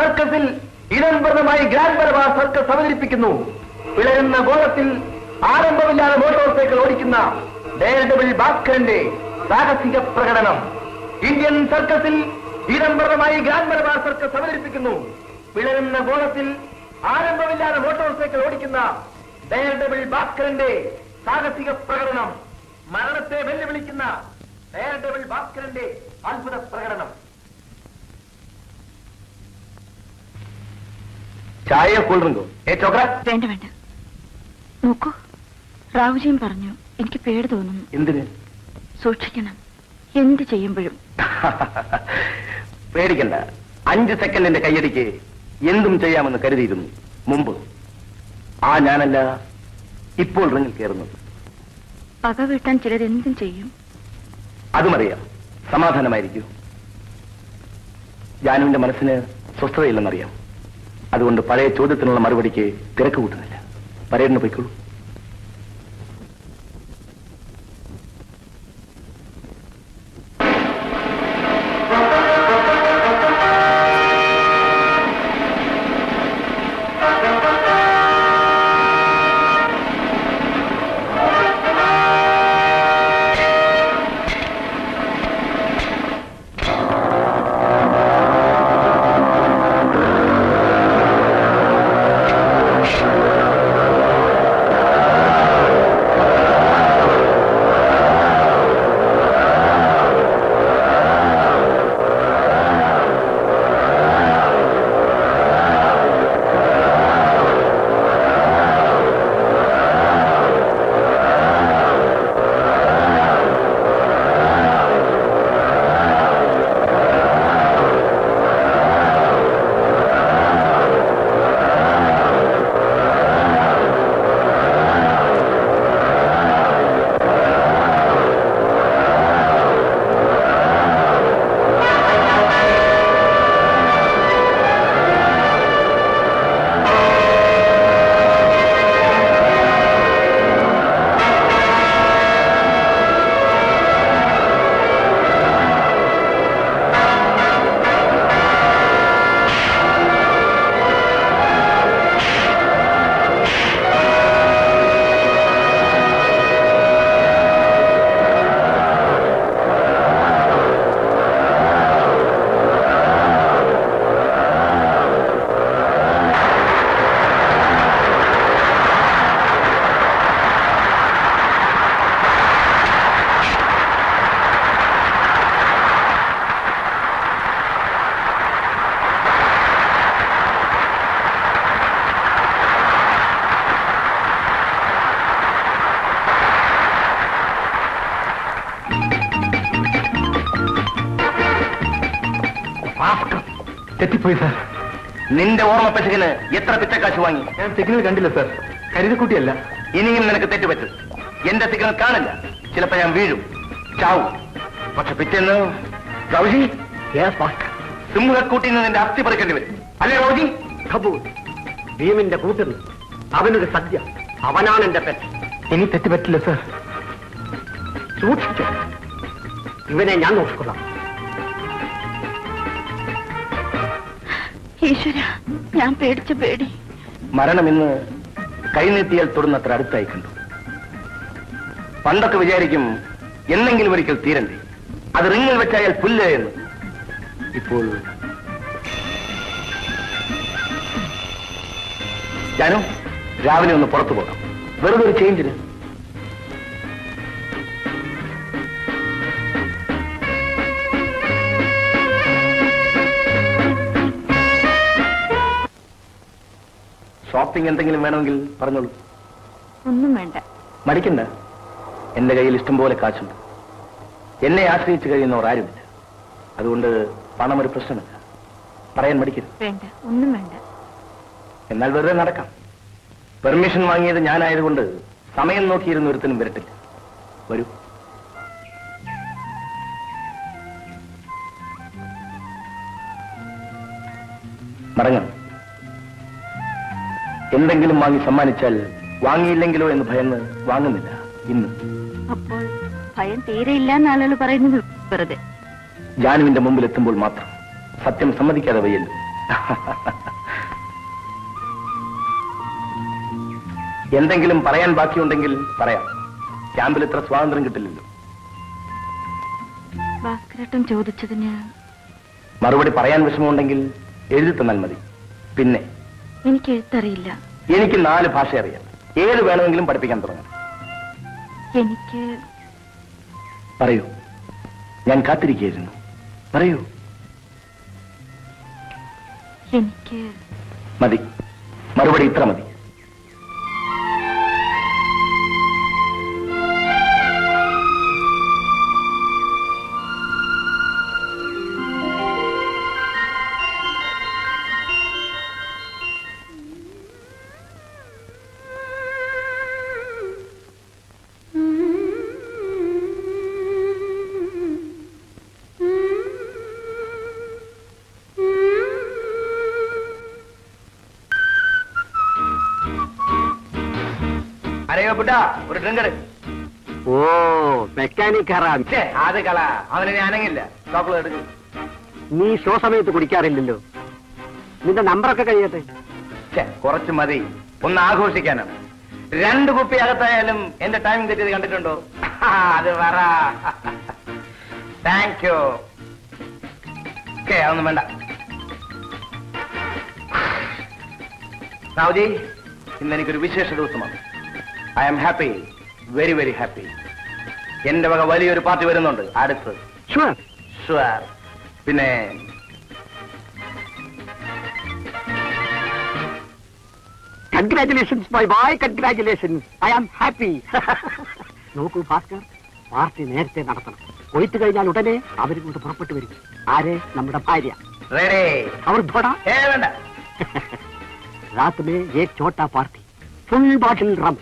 സർക്കസിൽ ഇടംപ്രദമായി grand Malabar circus അവതരിപ്പിക്കുന്നു. വിളരുന്ന ഗോളത്തിൽ ആരംഭമില്ലാതെ motor cycle ഓടിക്കുന്ന ഡെയർഡെവിൾ ഭാസ്കരന്റെ സാഹസിക പ്രകടനം. ഇന്ത്യൻ സർക്കസിൽ ഇടംപ്രദമായി ഗ്രാൻഡ് മലബാർ സർക്കസ് അവതരിപ്പിക്കുന്നു. വിളരുന്ന ഗോളത്തിൽ ആരംഭമില്ലാതെ മോട്ടോർ സൈക്കിൾ ഓടിക്കുന്ന ഡെയർഡെവിൾ ഭാസ്കരന്റെ സാഹസിക പ്രകടനം. മരണത്തെ വെല്ലുവിളിക്കുന്ന ഡെയർഡെവിൾ ഭാസ്കരന്റെ അത്ഭുത പ്രകടനം. ചായയോ കൂൾ ഡ്രിങ്കോ? വേണ്ട വേണ്ട. നോക്കൂ, റാവുജിയും പറഞ്ഞു എനിക്ക് പേടി തോന്നുന്നു. എന്തിന്? സൂക്ഷിക്കണം എന്ത് ചെയ്യുമ്പോഴും. പേടിക്കണ്ട. 5 സെക്കൻഡിന്റെ കയ്യടിക്ക് എന്തും ചെയ്യാമെന്ന് കരുതിയിരുന്നു മുമ്പ്. ആ ഞാനല്ല ഇപ്പോൾ റിങ്ങിൽ കയറുന്നത്. പക വീട്ടാൻ ചിലരെന്തും ചെയ്യും. അതുമറിയാം. സമാധാനമായിരിക്കൂ. ജാനുവിന്റെ മനസ്സിന് സ്വസ്ഥതയില്ലെന്നറിയാം. അതുകൊണ്ട് പഴയ ചോദ്യത്തിനുള്ള മറുപടിക്ക് തിരക്ക് കൂട്ടുന്നില്ല. പരേഡിന് പോയിക്കോളൂ. തെറ്റിപ്പോയി സാർ. നിന്റെ ഓർമ്മ പശകിന് എത്ര പിച്ചക്കാശ് വാങ്ങി? ഞാൻ സിഗ്നൽ കണ്ടില്ല സാർ. കരുതിക്കുട്ടിയല്ല. ഇനിയും നിനക്ക് തെറ്റുപറ്റും. എന്റെ സിഗ്നൽ കാണില്ല. ചിലപ്പോ ഞാൻ വീഴും, ചാവും. പക്ഷെ പിറ്റേന്ന് റൗജി സിംഹക്കൂട്ടിൽ നിന്ന് നിന്റെ അസ്ഥി പറിക്കേണ്ടി വരും. അല്ലേ റൗജി? കപൂർ ഭീമിന്റെ കൂട്ടുന്നു. അവനൊരു സദ്യ. അവനാണ് എന്റെ പെറ്റ്. ഇനി തെറ്റുപറ്റില്ല സാർ. സൂക്ഷിച്ചു. ഇവനെ ഞാൻ നോക്കിക്കൊള്ളാം. ഈശ്വര, ഞാൻ പേടിച്ച പേടി. മരണം ഇന്ന് കൈനീട്ടിയാൽ തൊടുന്നത്ര അടുത്തായി കണ്ടു. പണ്ടൊക്കെ വിചാരിക്കും എന്നെങ്കിലും ഒരിക്കൽ തീരണ്ടേ, അത് റിങ്ങിൽ വെച്ചായാൽ പുല്ല് എന്ന്. ഇപ്പോൾ ഞാനും രാവിലെ ഒന്ന് പുറത്തു പോകാം, വെറുതെ ഒരു ചേഞ്ചിന്. ഷോപ്പിംഗ് എന്തെങ്കിലും വേണമെങ്കിൽ പറഞ്ഞോളൂ. ഒന്നും വേണ്ട. മടിക്കണ്ട. എന്റെ കയ്യിൽ ഇഷ്ടം പോലെ കാശുണ്ട്. എന്നെ ആശ്രയിച്ചു കഴിയുന്നവർ ആരുമില്ല. അതുകൊണ്ട് പണം ഒരു പ്രശ്നമല്ല. പറയാൻ മടിക്കരുത്. വേണ്ട, ഒന്നും വേണ്ട. എന്നാൽ വെറുതെ നടക്കാം. പെർമിഷൻ വാങ്ങിയത് ഞാനായതുകൊണ്ട് സമയം നോക്കിയിരുന്ന ഒരുത്തനും വരട്ടില്ല. വരൂ. മടങ്ങാം. എന്തെങ്കിലും വാങ്ങി സമ്മാനിച്ചാൽ വാങ്ങിയില്ലെങ്കിലോ എന്ന് ഭയന്ന് വാങ്ങുന്നില്ല ഇന്ന്. അപ്പോൾ ഭയം തീരെയില്ല എന്ന് ആളുകൾ പറയുന്നത് വെറുതെ. ജാനുവിന്റെ മുമ്പിൽ എത്തുമ്പോൾ മാത്രം സത്യം സമ്മതിക്കാതെ വയ്യല്ലോ. എന്തെങ്കിലും പറയാൻ ബാക്കിയുണ്ടെങ്കിൽ പറയാം. ക്യാമ്പിൽ ഇത്ര സ്വാതന്ത്ര്യം കിട്ടില്ലല്ലോ. ഭാസ്കരേട്ടൻ ചോദിച്ചതിന് മറുപടി പറയാൻ വിഷമമുണ്ടെങ്കിൽ എഴുതി തന്നാൽ മതി. പിന്നെ എനിക്ക് എഴുത്തറിയില്ല. എനിക്ക് 4 ഭാഷ അറിയാം. ഏത് വേണമെങ്കിലും പഠിപ്പിക്കാൻ തുടങ്ങാം. എനിക്ക് പറയൂ, ഞാൻ കാത്തിരിക്കുകയായിരുന്നു. പറയൂ. എനിക്ക് മതി, മറുപടി ഇത്ര മതി. അരയോ ബുട്ടാ, ഒരു ഡ്രിങ്കർ. ഓ, മെക്കാനിക് ഹറാം. അത് കള, അവനെ അനങ്ങില്ല. ചോക്ലേറ്റ് എടുക്കും. നീ ഷോ സമയത്ത് കുടിക്കാറില്ലല്ലോ. നിന്റെ നമ്പറൊക്കെ കഴിയട്ടെ. കുറച്ച് മതി, ഒന്ന് ആഘോഷിക്കാനാണ്. 2 കുപ്പി അകത്തായാലും എന്റെ ടൈമിംഗ് തെറ്റിയത് കണ്ടിട്ടുണ്ടോ? അത് പറ. Thank you. അതൊന്നും വേണ്ട. റാവുജി, ഇന്ന് എനിക്കൊരു വിശേഷ ദിവസമാണ്. I am happy, very very happy. എന്റെ വക വലിയൊരു പാർട്ടി വരുന്നുണ്ട് അടുത്ത്. ഷുവർ. പിന്നെ congratulations my boy, congratulations. I am happy. നോക്കൂ ഭാസ്കർ, പാർട്ടി നേരത്തെ നടത്തണം. കൊയ്ത്തു കഴിഞ്ഞാൽ ഉടനെ അവരും കൊണ്ട് പുറപ്പെട്ടു വരും. ആരെ? നമ്മുടെ ഭാര്യ. റെഡി. അവർ വേണ്ട. रात में एक छोटा पार्टी, फुल बॉटल रम.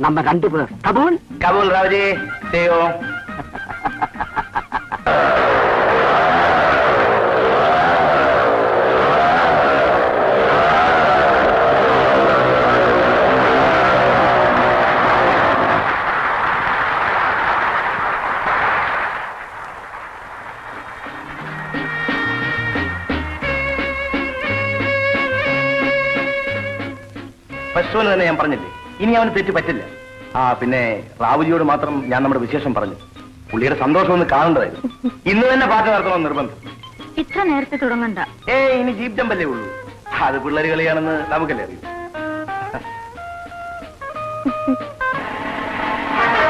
நம்ம 2 பேர். കബൂൽ? കബൂൽ റാവുജി. ചെയ്യോ. പശുവിന് തന്നെ ഞാൻ പറഞ്ഞില്ലേ, ഇനി അവന് തെറ്റ് പറ്റില്ല. പിന്നെ റാവുജിയോട് മാത്രം ഞാൻ നമ്മുടെ വിശേഷം പറഞ്ഞു. പുള്ളിയുടെ സന്തോഷം ഒന്ന് കാണേണ്ടതായിരുന്നു. ഇന്ന് തന്നെ പാട്ട് നടത്തണമെന്ന് നിർബന്ധം. ഇത്ര നേരത്തെ തുടങ്ങണ്ട. ഇനി ജീപ്പ് ജമ്പല്ലേ ഉള്ളൂ. അത് പിള്ളേര് കളിയാണെന്ന് നമുക്കല്ലേ അറിയൂ.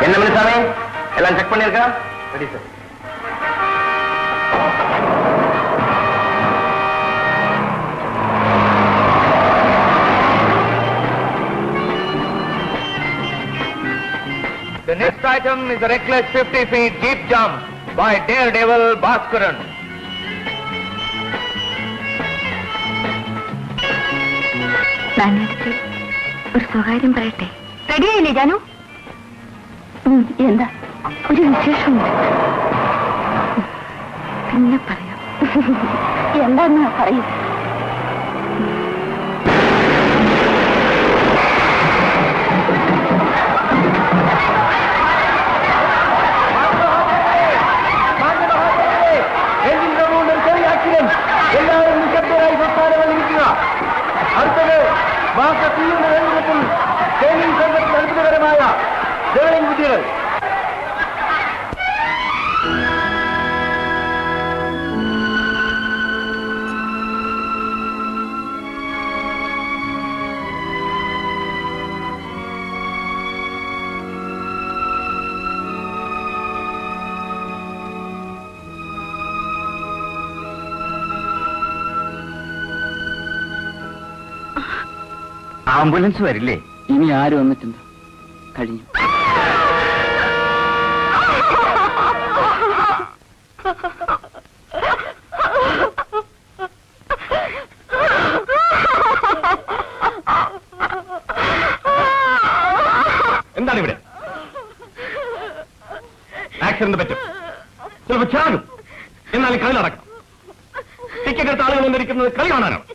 എന്നെ വിളിച്ചാണേ, എല്ലാം ചെക്ക് പണിയെടുക്കാം. Ready sir. The next item is a reckless 50 feet jeep jump by Daredevil Bhaskaran. ഞാനടുത്ത് ഒരു സ്വകാര്യം പറയട്ടെ? റെഡിയായില്ലേ ജാനു? എന്താ? ഒരു വിശേഷമുണ്ട്. പിന്നെ പറയാം. എന്താന്ന് പറയൂ. എല്ലാവരും നിശബ്ദരായി സംസ്ഥാനങ്ങളിരിക്കുക. അടുത്തത് മാസത്തിന്റെ നേതൃത്വത്തിൽ ട്രെയിനിംഗ് സെന്ററിൽ അത്ഭുതകരമായ ട്രെയിനിംഗ് വിദ്യകൾ. ആംബുലൻസ് വരില്ലേ? ഇനി ആരും വന്നിട്ടുണ്ട്. കഴിഞ്ഞു. എന്താണ് ഇവിടെ? ആക്സിഡന്റ് പറ്റും, ചിലപ്പോൾ ചാകും. എന്നാലും കളി നടക്കാം. ടിക്കറ്റ് എടുത്ത ആളുകൾ വന്നിരിക്കുന്നത് കളി കാണാനാണ്.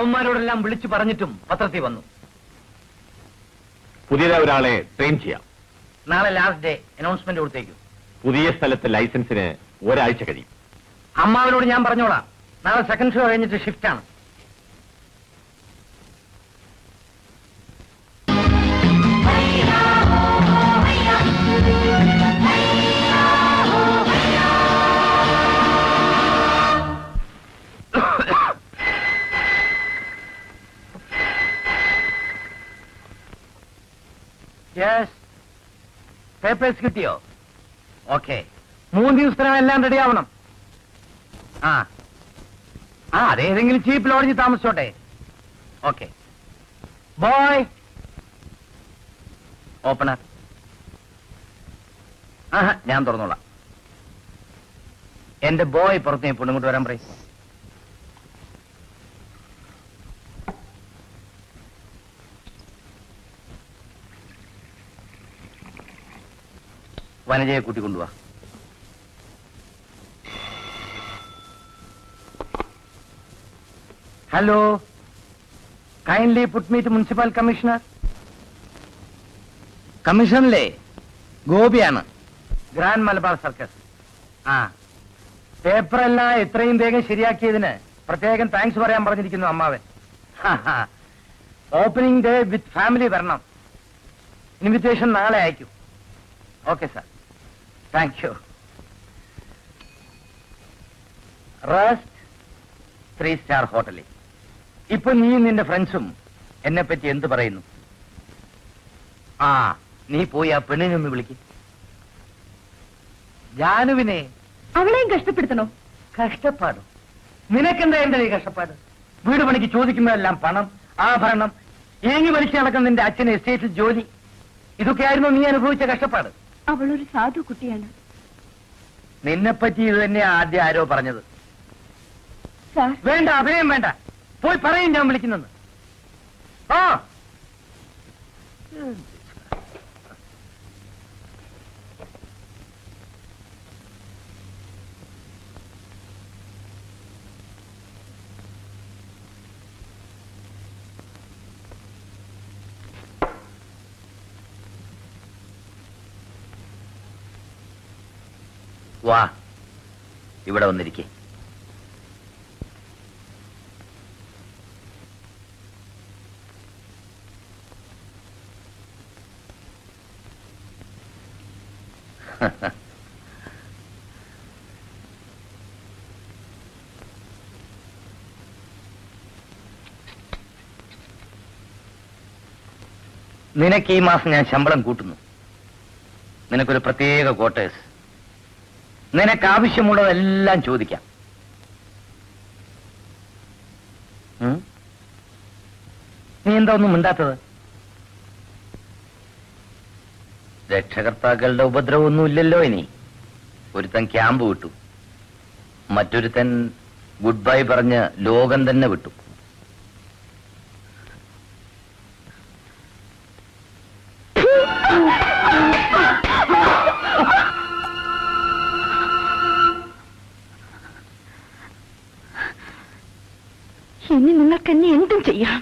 അവന്മാരോടെല്ലാം വിളിച്ചു പറഞ്ഞിട്ടും പത്രത്തിൽ വന്നു. പുതിയതായി ഒരാളെ ട്രെയിൻ ചെയ്യാം. നാളെ ലാസ്റ്റ് ഡേ അനൗൺസ്മെന്റ് കൊടുത്തേക്കും. പുതിയ സ്ഥലത്ത് ലൈസൻസിന് ഒരാഴ്ച കഴിയും. അമ്മാവനോട് ഞാൻ പറഞ്ഞോളാം. നാളെ സെക്കൻഡ് ഷോ കഴിഞ്ഞിട്ട് ഷിഫ്റ്റാണ്. പേപ്പേഴ്സ് കിട്ടിയോ? ഓക്കെ. 3 ദിവസത്തിനകം എല്ലാം റെഡി ആവണം. അതേതെങ്കിലും ചീപ്പ് ലോഡ്ജിൽ താമസിച്ചോട്ടെ. ഓക്കെ. Boy opener. ഞാൻ തുറന്നോളാം. എന്റെ ബോയ് പുറത്ത് ഇപ്പോൾ ഇങ്ങോട്ട് വരാൻ പറയും. വനജയെ കൂട്ടിക്കൊണ്ടുവാ. Hello, kindly put me to municipal commissioner. കമ്മീഷണറിലെ ഗോപിയാണ്, ഗ്രാൻഡ് മലബാർ സർക്കസ്. പേപ്പറെല്ലാം എത്രയും വേഗം ശരിയാക്കിയതിന് പ്രത്യേകം താങ്ക്സ് പറയാൻ പറഞ്ഞിരിക്കുന്നു അമ്മാവൻ. ഓപ്പണിംഗ് ഡേ വിത്ത് ഫാമിലി വരണം. ഇൻവിറ്റേഷൻ നാളെ അയക്കും. Okay sir, thank you. Rest 3 star ഹോട്ടലിൽ. ഇപ്പൊ നീ നിന്റെ ഫ്രണ്ട്സും എന്നെ പറ്റി എന്ത് പറയുന്നു? നീ പോയി ആ പെണ്ണിനെ ഒന്ന് വിളിക്ക്. ജാനുവിനെ. അവളെയും കഷ്ടപ്പെടുത്തണോ? കഷ്ടപ്പാടും നിനക്കെന്താ എന്റെ ഈ കഷ്ടപ്പാട്? വീട് പണിക്ക് ചോദിക്കുന്നതെല്ലാം പണം, ആഭരണം, ഏങ്ങി വലിച്ചു നടക്കുന്ന നിന്റെ അച്ഛന് എസ്റ്റേറ്റിൽ ജോലി. ഇതൊക്കെയായിരുന്നു നീ അനുഭവിച്ച കഷ്ടപ്പാട്. അവളൊരു സാധു കുട്ടിയാണ്. നിന്നെപ്പറ്റി ഇത് തന്നെ ആദ്യം ആരോ പറഞ്ഞത്. സാർ, വേണ്ട, അഭിനയം വേണ്ട. പോയി പറയും ഞാൻ വിളിക്കുന്നെന്ന്. വാ, ഇവിടെ വന്നിരിക്കേ. നിനക്ക് ഈ മാസം ഞാൻ ശമ്പളം കൂട്ടുന്നു. നിനക്കൊരു പ്രത്യേക ക്വാർട്ടേഴ്സ്. നിനക്ക് ആവശ്യമുള്ളതെല്ലാം ചോദിക്കാം. നീ എന്താ ഒന്നും മിണ്ടാത്തത്? രക്ഷകർത്താക്കളുടെ ഉപദ്രവമൊന്നും ഇല്ലല്ലോ ഇനി. ഒരുത്തൻ ക്യാമ്പ് വിട്ടു, മറ്റൊരുത്തൻ ഗുഡ് ബൈ പറഞ്ഞ് ലോകം തന്നെ വിട്ടു. ഇനി നിങ്ങൾക്ക് എന്നെ എന്തും ചെയ്യാം.